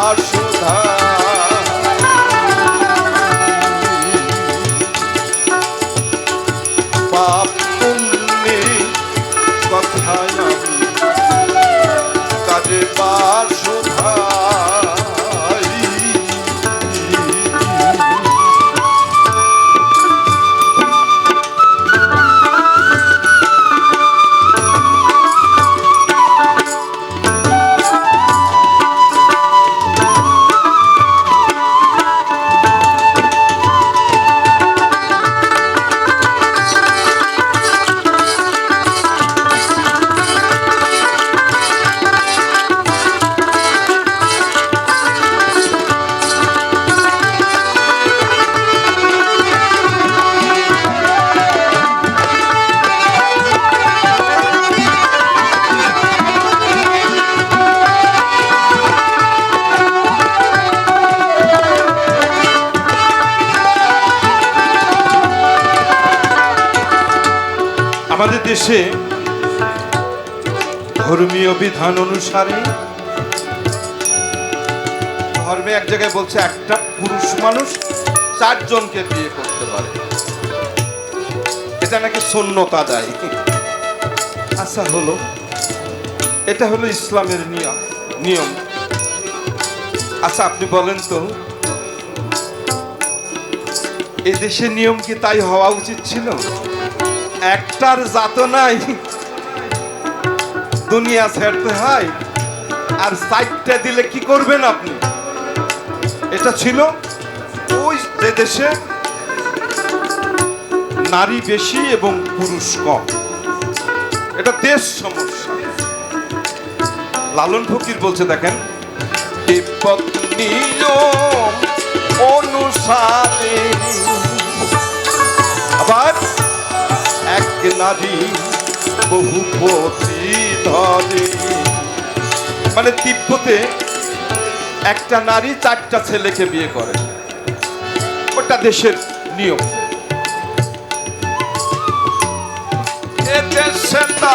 বাসুধা পাপ পুণ্যে কথায় আমি কাজে বাসুধা আমাদের দেশে ধর্মীয় বিধান অনুসারে ধর্মে এক জায়গায় বলছে একটা পুরুষ মানুষ 4 জনকে বিয়ে করতে পারে, এটা নাকি সুন্নত আদায়। আচ্ছা হলো, এটা হলো ইসলামের নিয়ম। আচ্ছা আপনি বলেন তো এই দেশের নিয়ম কি তাই হওয়া উচিত ছিল? একটার জাত নাই, দুনিয়া ছাড়তে হয়, আর 4টা দিলে কি করবেন আপনি? এটা ছিল ওই দেশে নারী বেশি এবং পুরুষ কম, এটা দেশ সমস্যা। লালন ফকির বলছে দেখেন, তিব্বত নিয়ম অনুসারে আবার এক নারী বহুপতি ধরে, মানে তিব্বতে একটা নারী 4টা ছেলেকে বিয়ে করে, ওটা দেশের নিয়ম। এ দেশে তা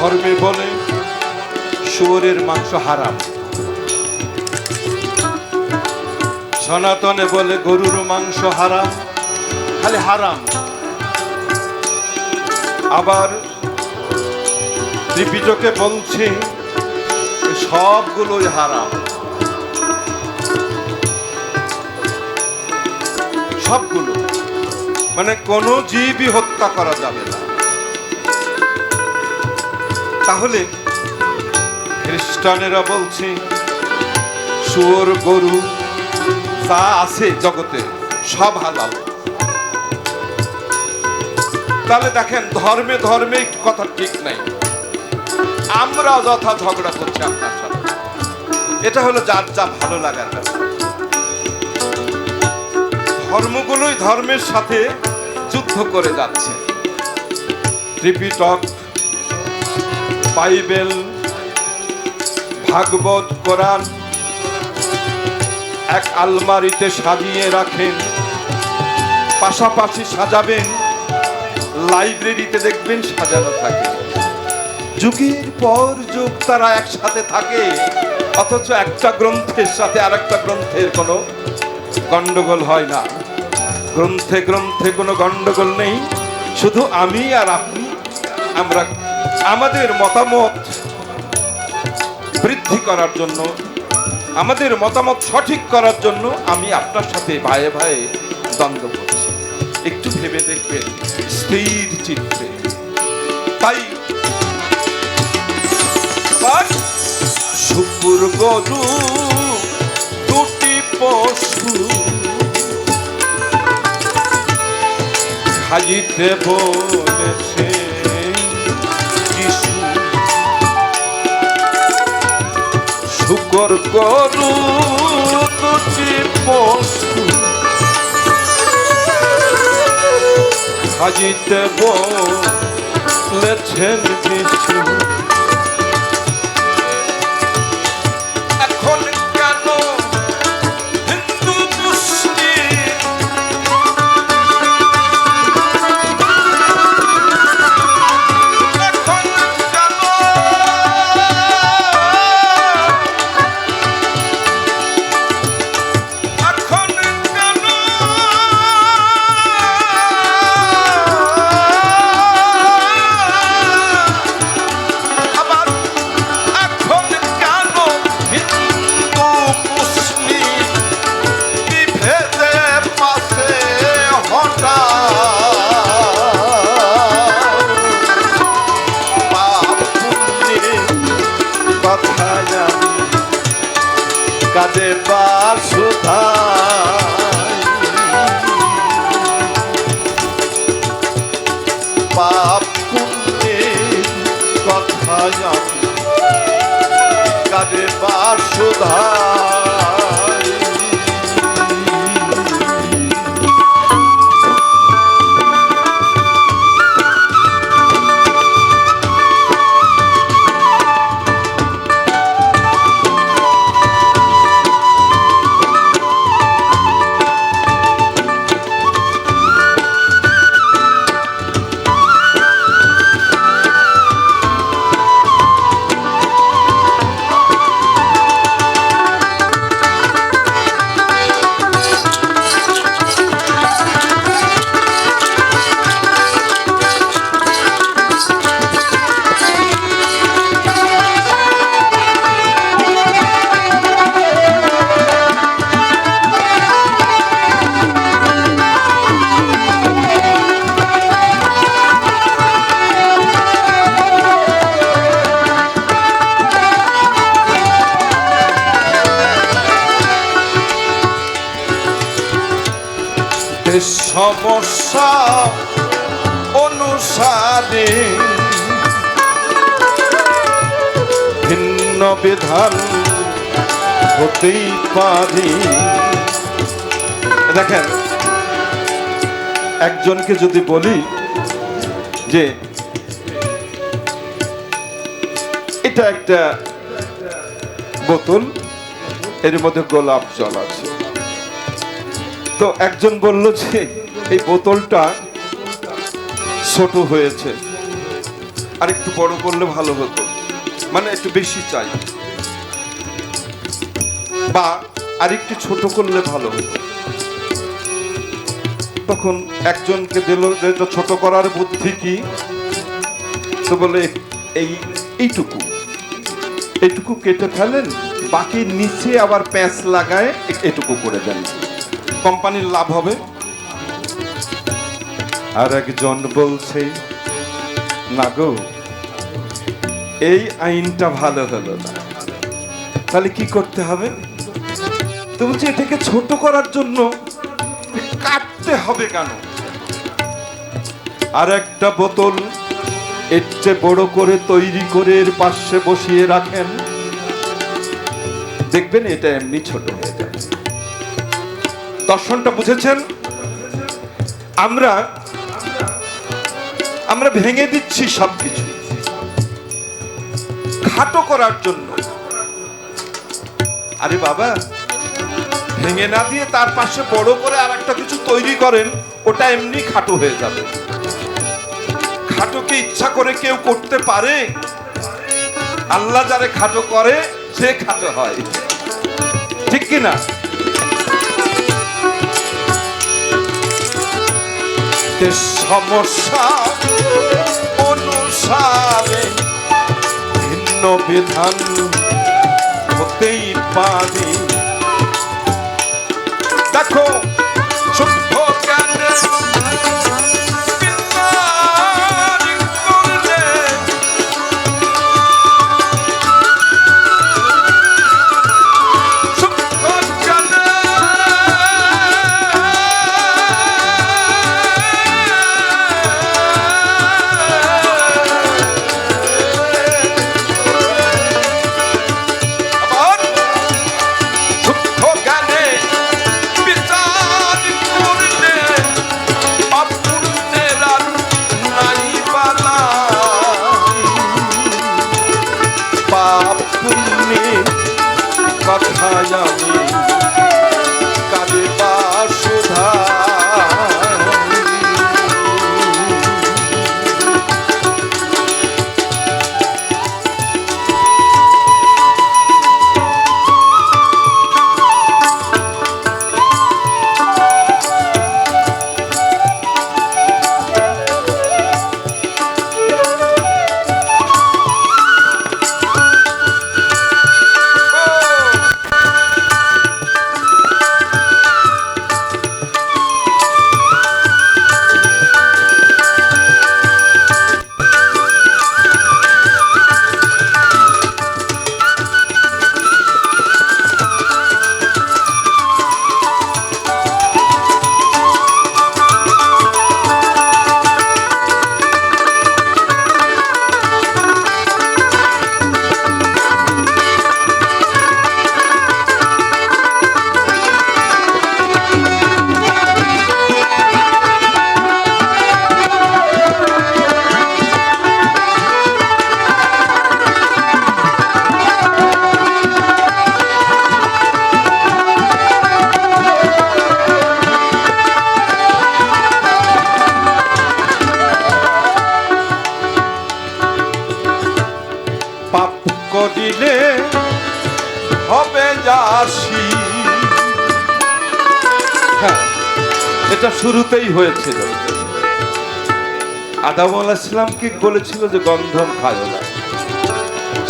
ধর্মে বলে শুয়োরের মাংস হারাম, সনাতনে বলে গরুর মাংস হারাম, খালি হারাম। আবার ত্রিপিটকে বলছে সবগুলোই হারাম, সবগুলো, মানে কোনো জীবই হত্যা করা যাবে না। তাহলে খ্রিস্টানেরা বলছে শুয়োর গরু যা আছে জগতে সব হালাল। তাহলে দেখেন ধর্মে ধর্মে কথা ঠিক নাই, আমরা যথা ঝগড়া করছি আপনার সাথে। এটা হলো যার যা ভালো লাগার ব্যাপার। ধর্মগুলোই ধর্মের সাথে যুদ্ধ করে যাচ্ছে। ত্রিপিটক, বাইবেল, ভাগবত, কোরআন এক আলমারিতে সাজিয়ে রাখেন, পাশাপাশি সাজাবেন, লাইব্রেরিতে দেখবেন সাজানো থাকে। যুগের পর যুগ তারা একসাথে থাকে, অথচ একটা গ্রন্থের সাথে আরেকটা গ্রন্থের কোনো গন্ডগোল হয় না। গ্রন্থে গ্রন্থে কোনো গন্ডগোল নেই, শুধু আমি আর আপনি আমরা আমাদের মতামত বৃদ্ধি করার জন্য, আমাদের মতামত সঠিক করার জন্য আমি আপনার সাথে ভাইয়ে ভাইয়ে দ্বন্দ্ব করছি। একটু ভেবে দেখবেন স্থির চিত্তে। তাই শুকুর গরু দুটি পশু খাইতে বলেছে যিশু। শুকুর গরু দুটি পশু খাইতে বলেছেন যিশু। কাজে পাপ পুণ্যের কথা কাজে বাসুধায়। সমস্যা অনুসারে ভিন্ন বিধান হতেই পারে। দেখেন, একজনকে যদি বলি যে এটা একটা বোতল, এর মধ্যে গোলাপ জল আছে, তো একজন বলল যে এই বোতলটা ছোট হয়েছে, আর একটু বড় করলে ভালো হতো, মানে একটু বেশি চাই, বা আর একটু ছোট করলে ভালো হতো। তখন একজনকে দিল যে ছোট করার বুদ্ধি কি, তো বলে এইটুকু কেটে ফেলেন, বাকি নিচে আবার প্যাঁচ লাগায় এটুকু করে দেন, কোম্পানির লাভ হবে। আর একজন বলছে না গো, এই আইনটা ভালো হলো না, তাহলে কি করতে হবে? তো বলছে এটাকে ছোট করার জন্য কাটতে হবে কেন? আর একটা বোতল এর চেয়ে বড় করে তৈরি করে এর পাশে বসিয়ে রাখেন, দেখবেন এটা এমনি ছোট হয়ে যাবে। দর্শনটা বুঝেছেন? আমরা ভেঙে দিচ্ছি সবকিছু খাটো করার জন্য। আরে বাবা, ভেঙে না দিয়ে তার পাশে বড় করে আর একটা কিছু তৈরি করেন, ওটা এমনি খাটো হয়ে যাবে। খাটোকে ইচ্ছা করে কেউ করতে পারে? আল্লাহ যারে খাটো করে সে খাটো হয়, ঠিক কিনা? সমস্যা অনুসারে ভিন্ন বিধান হতেই পারে। দেখো শুদ্ধ জ্ঞানে কথায় আমি কাঁদে বাসুধা। করিলে হবে যাসি। হ্যাঁ, এটা শুরুতেই হয়েছিল। আদম আলাইহিস সালামকে বলেছিল যে গন্ধম খায় না,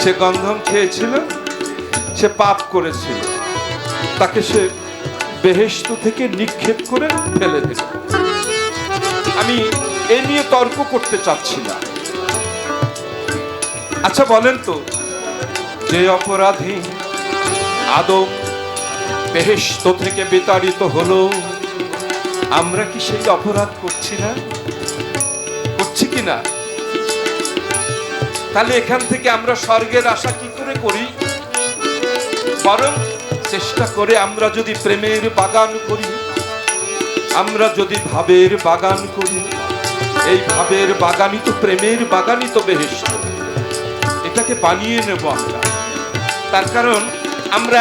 সে গন্ধম খেয়েছিল, সে পাপ করেছিল, তাকে সে বেহেশত থেকে নিক্ষেপ করে ফেলে দিল। আমি এ নিয়ে তর্ক করতে চাচ্ছি না। আচ্ছা বলেন তো, যে অপরাধী আদম বেহেশত থেকে বিতাড়িত হলো, আমরা কি সেই অপরাধ করছি না? করছি কি না? তাহলে এখান থেকে আমরা স্বর্গের আশা কি করে করি? বরং চেষ্টা করে আমরা যদি প্রেমের বাগান করি, আমরা যদি ভাবের বাগান করি, এই ভাবের বাগানই তো প্রেমের বাগানই তো বেহেশত, এটাকে বানিয়ে নেব আমরা। তার কারণ আমরা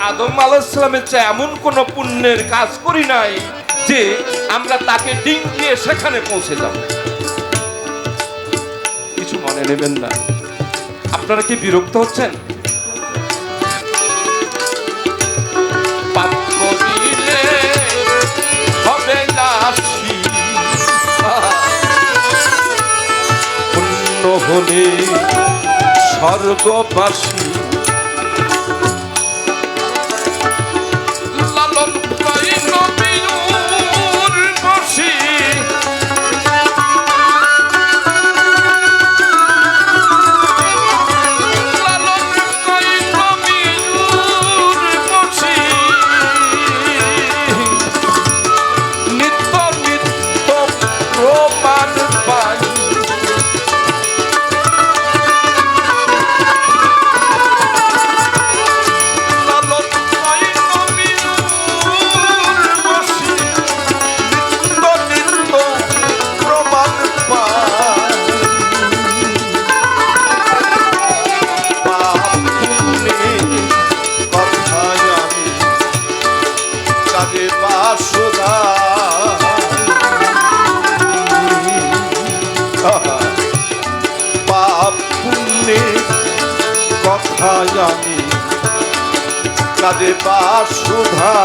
আদম আলাইহিস সালামের চেয়ে এমন কোন পুণ্যের কাজ করি নাই যে আমরা তাকে ডিঙ্গিয়ে সেখানে পৌঁছে যাব। কিছু মনে নেবেন না, আপনারা কি বিরক্ত হচ্ছেন? পাপ করিলে হবে যাসি, পুণ্য হলে স্বর্গবাসী। নিত্য নিত্য প্রমাণ পুণ্যের কথা জানি কাঁদে বাসুধা